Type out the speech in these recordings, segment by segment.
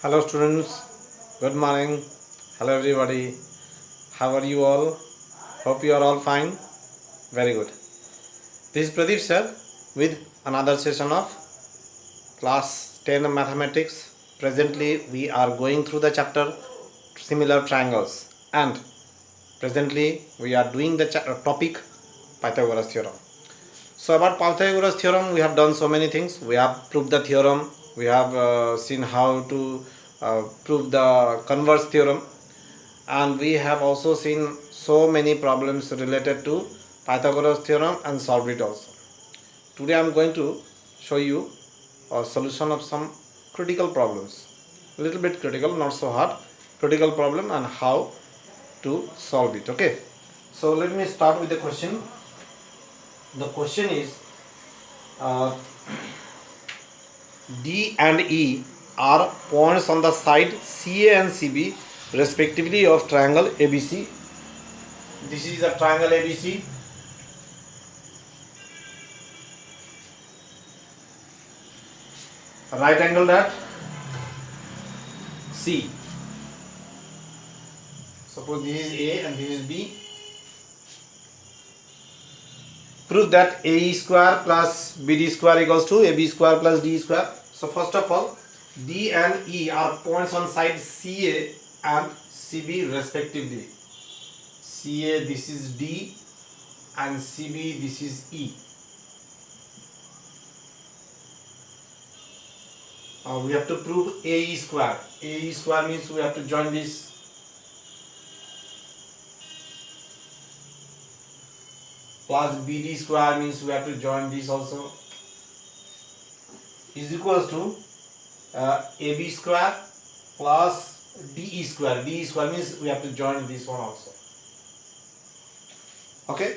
Hello students, good morning. Hello everybody. How are you all? Hope you are all fine. Very good. This is Pradeep sir with another session of class 10 mathematics. Presently we are going through the chapter similar triangles and presently we are doing the topic Pythagoras theorem. So about Pythagoras theorem, we have done so many things. We have proved the theorem. We have seen how to prove the converse theorem, and we have also seen so many problems related to Pythagoras theorem and solved it also. Today I am going to show you a solution of some critical problems. A little bit critical, not so hard. Critical problem and how to solve it. Okay. So let me start with the question. The question is uh, D and E are points on the side CA and CB respectively of triangle ABC. This is a triangle ABC. Right angle at C. Suppose this is A and this is B. Prove that AE square plus BD square equals to AB square plus D square. So first of all, D and E are points on side CA and CB respectively. CA this is D and CB this is E. We have to prove AE square. AE square means we have to join this plus BD square means we have to join this also is equals to AB square plus DE square. DE square means we have to join this one also. Okay,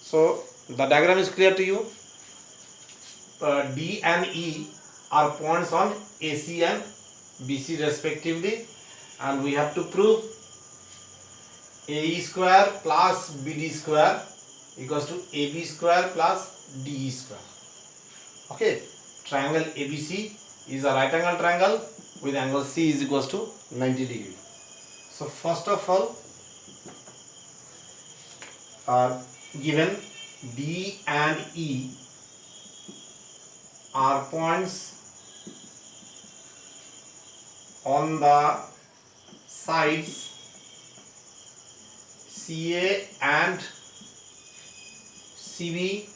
so the diagram is clear to you. D and E are points on AC and BC respectively, and we have to prove AE square plus BD square equals to AB square plus DE square. Okay, triangle ABC is a right angle triangle with angle C is equals to 90 degree. So first of all, are given D and E are points on the sides CA and CB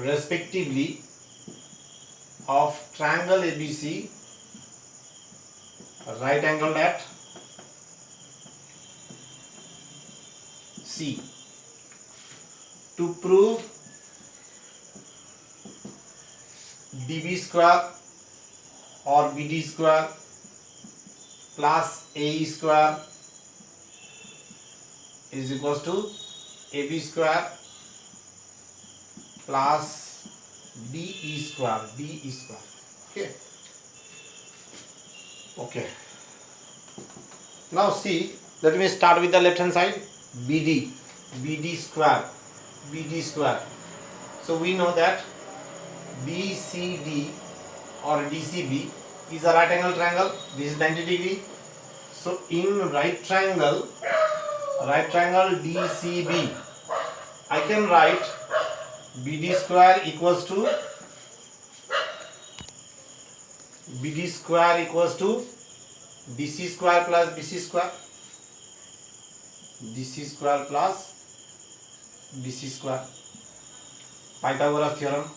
respectively of triangle ABC, right angled at C. To prove DB square or BD square plus AE square is equals to AB square plus DE square. DE square. Okay. Okay. Now see, let me start with the left hand side. BD. BD square. BD square. So we know that BCD or DCB is a right angle triangle. This is 90 degree. So in right triangle DCB, I can write BD square equals to DC square plus BC square. DC square plus BC square. Pythagoras theorem.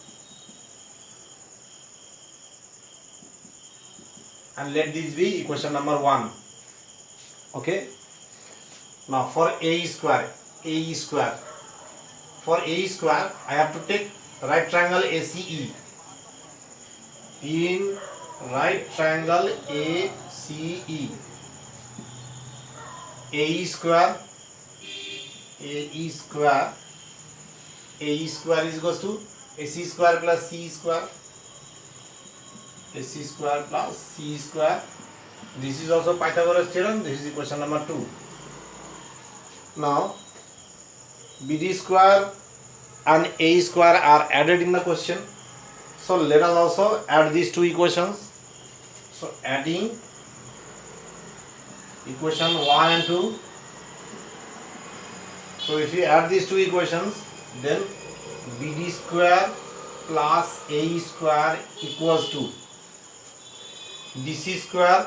And let this be equation number 1. Okay. Now for AE square. For AE square, I have to take right triangle ACE. In right triangle ACE, AE square is equals to AC square plus C square. AC square plus C square. This is also Pythagoras theorem. This is equation number 2. Now BD square and A square are added in the question. So let us also add these two equations. So adding equation 1 and 2. So if you add these two equations, then BD square plus AE square equals to DC square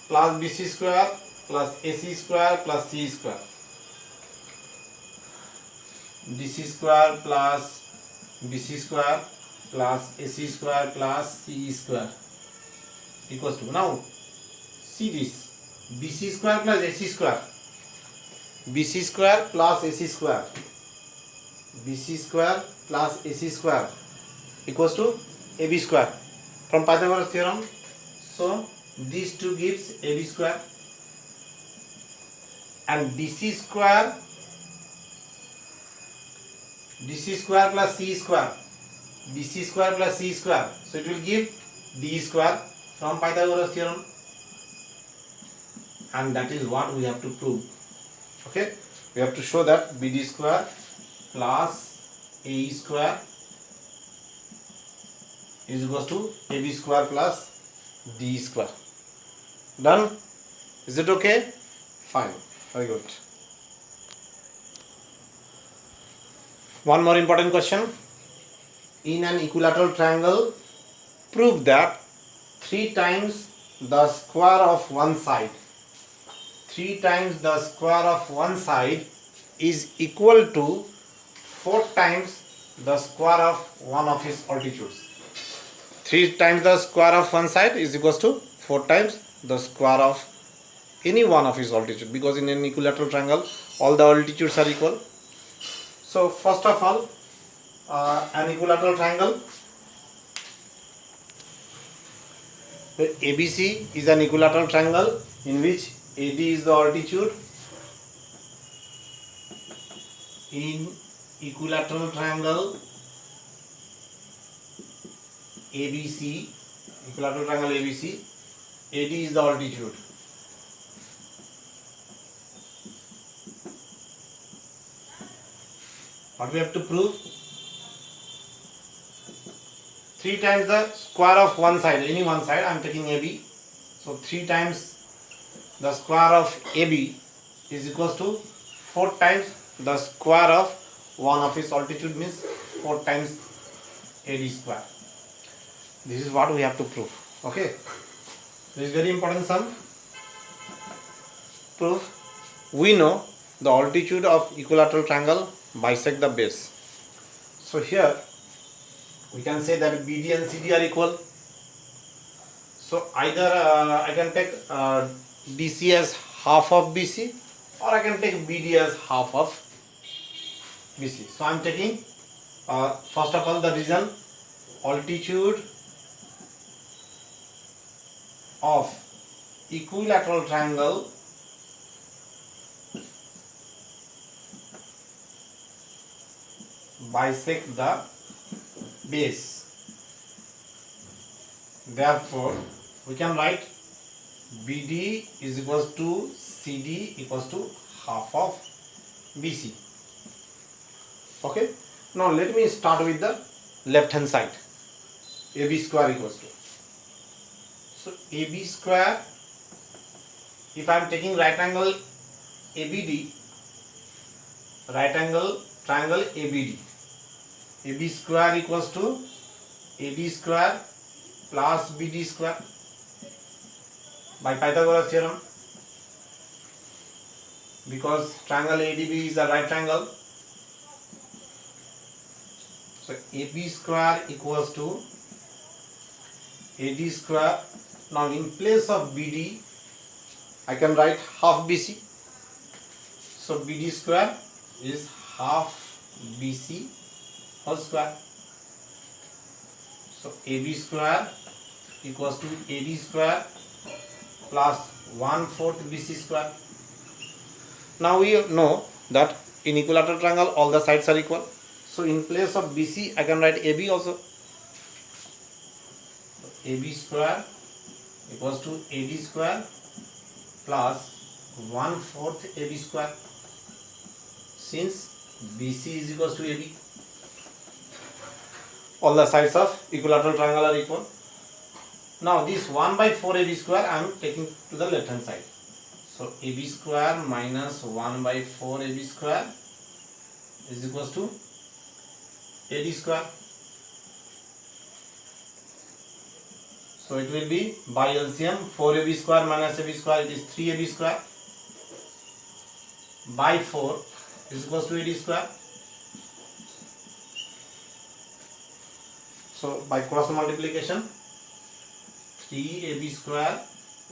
plus BC square plus AC square plus CE square. DC square plus BC square plus AC square plus CE square equals to, now see this, BC square plus AC square, BC square plus AC square, BC square plus AC square equals to AB square from Pythagoras theorem. So these two gives AB square, and DC square plus C square, BC square plus C square, so it will give D square from Pythagoras theorem, and that is what we have to prove. Okay, we have to show that BD square plus AE square is equals to AB square plus D square. Done? Is it okay? Fine. Very good. One more important question. In an equilateral triangle, prove that 3 times the square of one side, 3 times the square of one side is equal to 4 times the square of one of its altitudes. 3 times the square of one side is equals to 4 times the square of any one of its altitude, because in an equilateral triangle all the altitudes are equal. So first of all, an equilateral triangle, ABC is an equilateral triangle in which AD is the altitude. In equilateral triangle ABC, equilateral triangle ABC, AD is the altitude. What we have to prove? 3 times the square of one side, any one side, I am taking AB. So 3 times the square of AB is equals to 4 times the square of one of its altitude, means 4 times AD square. This is what we have to prove. Okay. This is very important sum. Proof. We know the altitude of equilateral triangle bisect the base. So here we can say that BD and CD are equal. So either I can take DC as half of BC, or I can take BD as half of BC. So I am taking first of all the region altitude of equilateral triangle bisect the base. Therefore, we can write BD is equals to CD equals to half of BC. Okay. Now let me start with the left hand side. AB square equals to. So AB square, if I am taking right angle ABD, right angle triangle ABD, AB square equals to AD square plus BD square by Pythagoras theorem, because triangle ADB is a right triangle. So AB square equals to AD square. Now in place of BD I can write half BC. So BD square is half BC whole square. So AB square equals to AD square plus 1/4 BC square. Now we know that in equilateral triangle all the sides are equal. So in place of BC I can write AB also. So AB square equals to AD square plus 1/4 AB square, since BC is equals to AB. All the sides of equilateral triangle are equal. Now this 1/4 AB square I am taking to the left hand side. So AB square minus 1 by 4 AB square is equals to AD square. So it will be by LCM 4AB square minus AB square, it is 3AB square by 4 is equals to AD square. So by cross multiplication 3AB square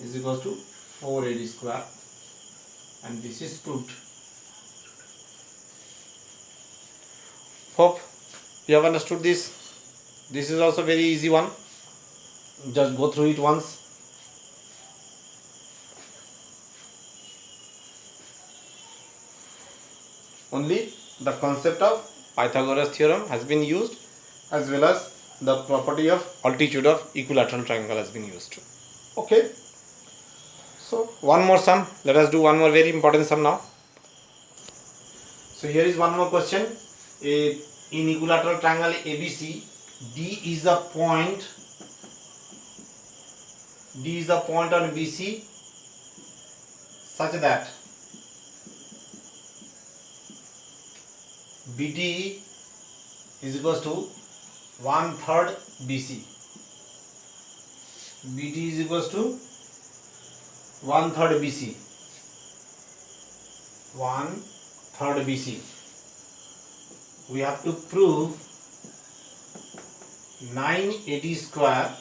is equals to 4AD square, and this is proved. Hope you have understood this. This is also very easy one. Just go through it once. Only the concept of Pythagoras theorem has been used, as well as the property of altitude of equilateral triangle has been used. Okay. So one more sum. Let us do one more very important sum now. So here is one more question. In equilateral triangle ABC, D is a point on BC such that BD is equals to 1/3 BC. BD is equals to 1/3 BC. 1/3 BC. We have to prove 9AD square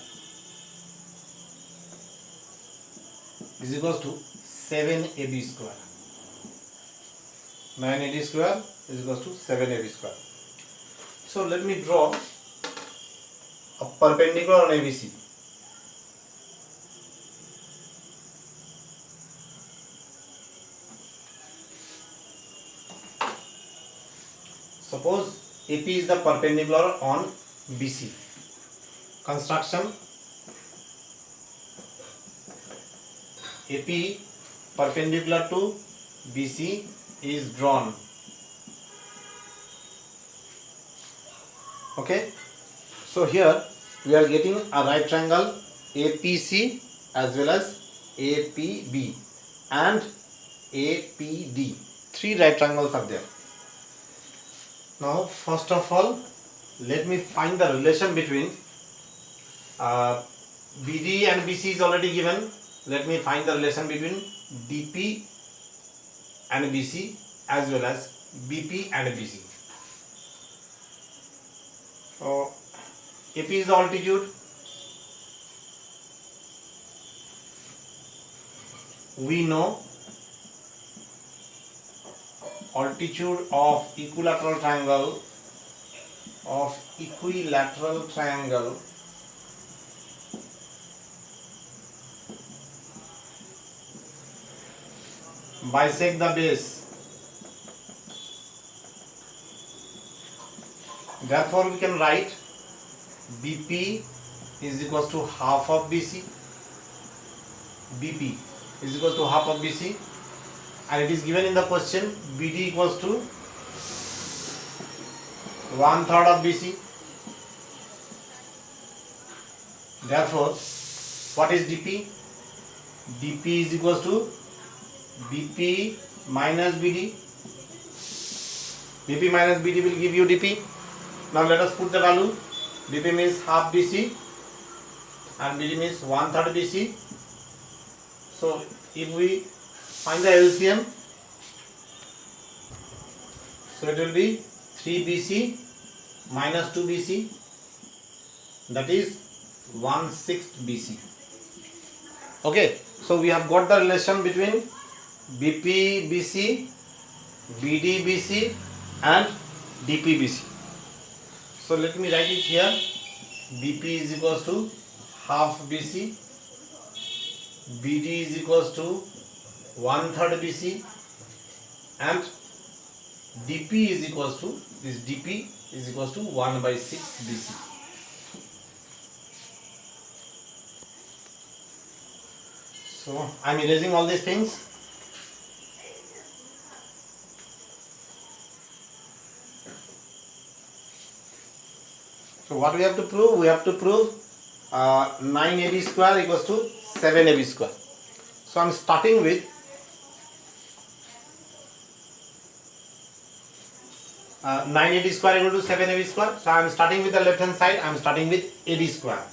is equals to 7AB square. 9AD square is equals to 7AB square. So let me draw a perpendicular on ABC. Suppose AP is the perpendicular on BC. Construction: AP perpendicular to BC is drawn. Okay, so here we are getting a right triangle APC as well as APB and APD. 3 right triangles are there. Now first of all, let me find the relation between BD and BC is already given. Let me find the relation between DP and BC as well as BP and BC. So AP is the altitude. We know altitude of equilateral triangle bisect the base. Therefore we can write BP is equals to half of BC. BP is equals to half of BC, and it is given in the question BD equals to 1/3 of BC. Therefore, what is DP? DP is equals to BP minus BD. BP minus BD will give you DP. Now let us put the value. BP means half BC and BD means 1/3 BC. So if we find the LCM, so it will be 3BC minus 2BC, that is 1/6 BC. Okay, so we have got the relation between BP BC, BD BC and DP BC. So let me write it here. BP is equals to half BC, BD is equals to 1/3 BC, and DP is equals to, this DP is equals to 1/6 BC. So I am erasing all these things. So what we have to prove? We have to prove 9AB square equals to 7AB square. So I am starting with 9AD square equal to 7AB square. So I am starting with the left hand side. I am starting with AD square.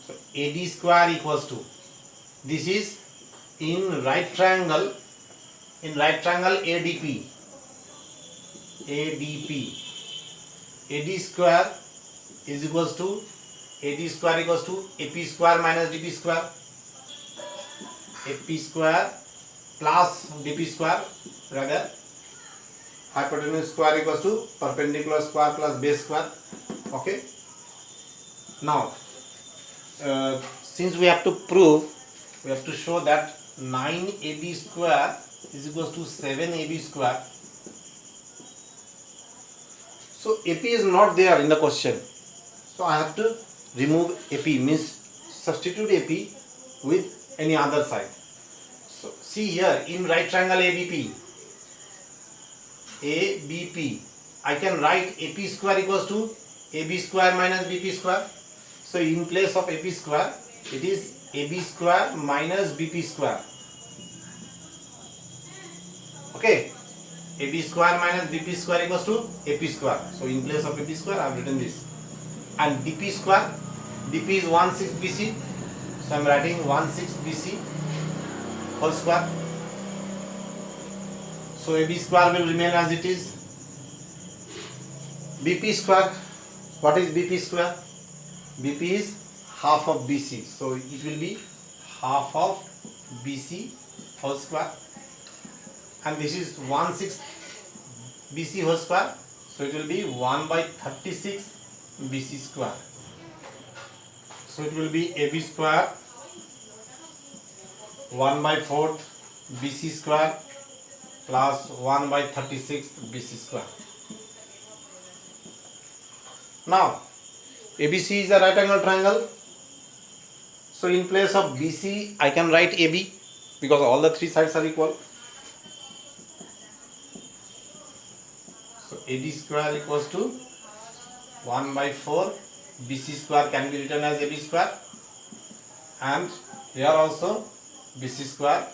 So AD square equals to, this is in right triangle ADP. AD square is equals to, AD square equals to AP square minus DP square. AP square plus DP square, rather hypotenuse square equals to perpendicular square plus base square. Okay. Now since we have to prove, we have to show that 9AB square is equals to 7AB square. So AP is not there in the question, so I have to remove AP, means substitute AP with any other side. So see here, in right triangle ABP, I can write AP square equals to AB square minus BP square. So in place of AP square, it is AB square minus BP square. Okay, AB square minus BP square equals to AP square. So in place of AP square, I have written this. And DP square, DP is 1/6 BC. So I am writing 1/6 BC whole square. So AB square will remain as it is. BP square, what is BP square? BP is half of BC. So it will be half of BC whole square. And this is 1/6 BC whole square. So it will be 1/36 BC square. So it will be AB square 1/4 BC square plus 1/36 BC square. Now ABC is a right angle triangle. So in place of BC, I can write AB because all the three sides are equal. So AD square equals to 1/4 BC square can be written as AB square, and here also BC square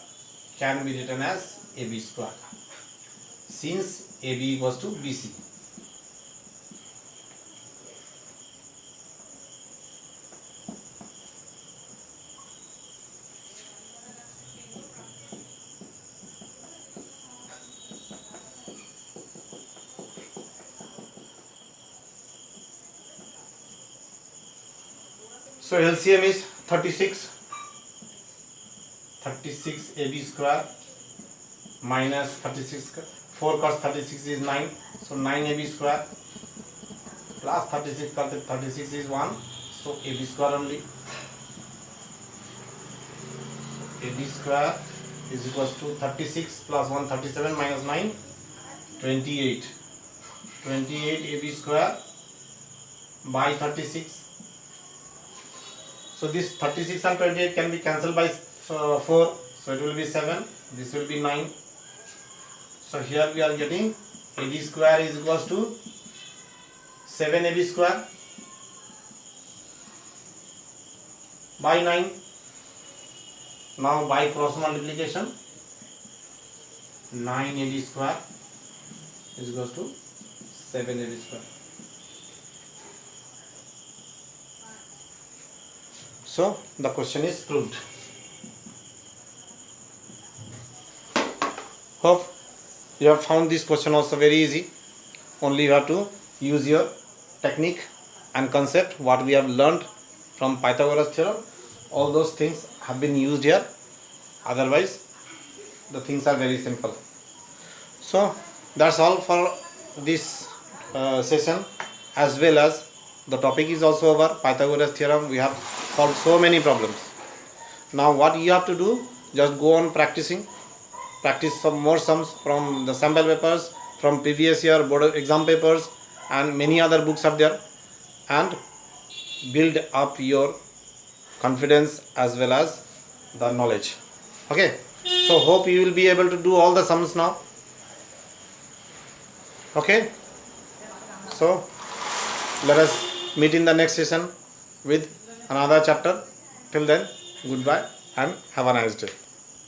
can be written as AB square, since AB equals to BC. So LCM is 36 AB square minus 36, 4 cos 36 is 9, so 9 AB square plus 36 cos 36 is 1, so AB square only. So AB square is equals to 36 plus 1 37 minus 9 28 AB square by 36. So this 36 and 28 can be cancelled by 4, so it will be 7, this will be 9. So here we are getting AD square is equals to 7 AB square by 9. Now by cross multiplication, 9 AD square is equals to 7 AD square. So the question is proved. Hope you have found this question also very easy. Only you have to use your technique and concept what we have learned from Pythagoras theorem. All those things have been used here. Otherwise the things are very simple. So that's all for this session, as well as the topic is also over. Pythagoras theorem, we have solved so many problems. Now what you have to do, just go on practicing. Practice some more sums from the sample papers, from previous year board exam papers, and many other books are there, and build up your confidence as well as the knowledge. Okay, so hope you will be able to do all the sums now. Okay, so let us meet in the next session with another chapter. Till then, goodbye and have a nice day.